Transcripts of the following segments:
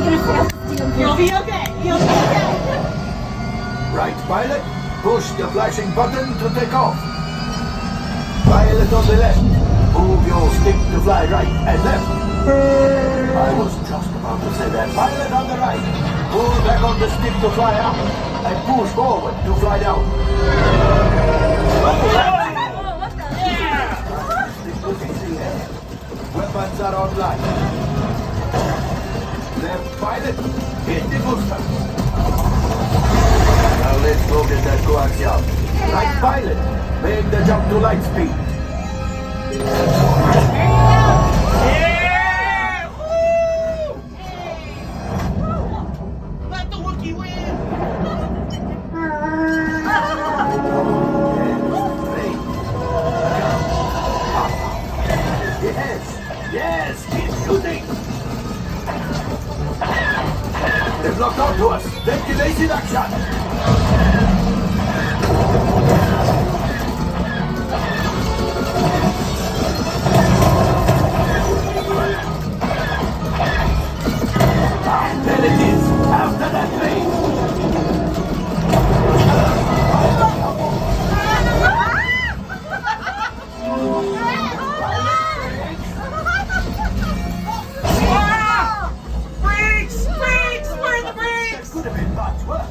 gonna fail. You'll be okay. You'll be okay. Right, pilot. Push the flashing button to take off. Pilot on the left. Move your stick to fly right and left. I was just about to say that. Pilot on the right. Pull back on the stick to fly up. And push forward to fly down. Weapons are online. Left pilot, hit the booster. Now let's go get that coaxium. Right pilot, make the jump to light speed. Yeah! Woo! Let the Wookiee win! Yes, keep shooting. They've locked onto us. Ventilation action. There it is. After that plane. Brakes! Brakes! Where are the brakes? Could have been much worse.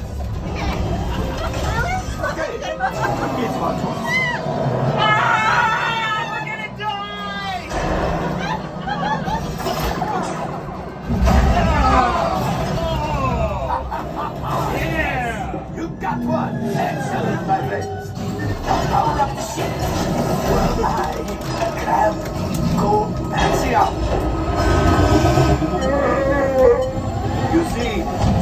Okay, it's much worse. Ah! We're gonna die! Oh! Yeah! You got one. Excellent, my friends. Now power up the ship. While I grab coaxium. You see,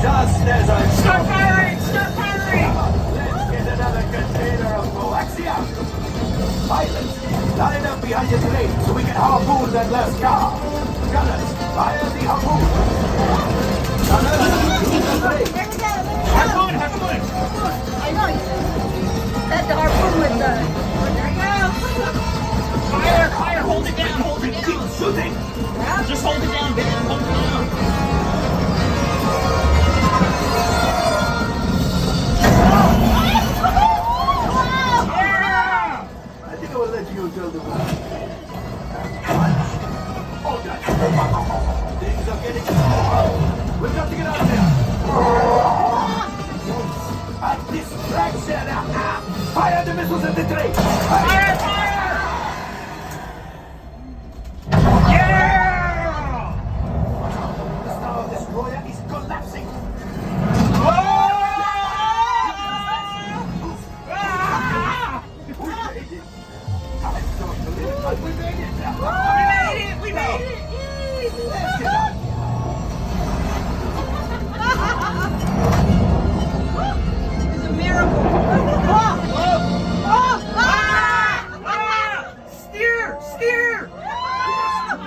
just as I Start firing! Start firing! let's get another container of coaxium. Pilots, line up behind the plane so we can harpoon that last car. Gunners, fire the harpoon. Gunners, use the brake. Harpoon! Harpoon! I know you. That's the harpoon with the. There you go. Fire! Fire! Hold it down! Hold it Keep down! shooting. Just hold it down, baby! Hold it down! Yeah! I think I will let you tell the world. Hold that. Things are getting slow. We've got to get out there. A distraction. Fire the missiles at the train. Fire! Fire! Yeah! The Star Destroyer is collapsing. Whoa! Ah! We made it. I don't believe it, but we made it. We made it! We made it! Let's get out. It's a miracle. Ah! Steer! Steer! Ah!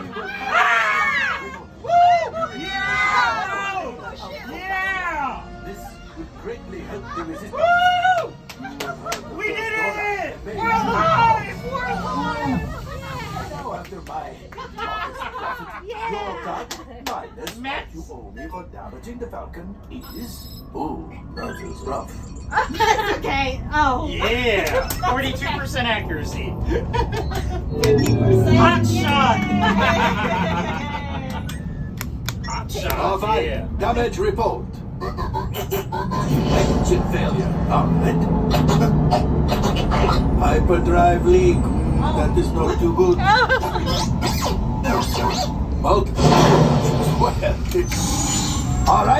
Woo! Yeah! Yeah! This would greatly help the resistance. Woo! We did it! We're alive! We're alive! Now after my your cut minus what you owe me for damaging the Falcon is... Ooh, that is rough. That's okay. Oh. Yeah! 42% accuracy. Hot shot! Hot shot! All right, Yeah. damage report. Engine failure. Outlet. Hyperdrive leak. That is not too good. Multiple. Well, all right.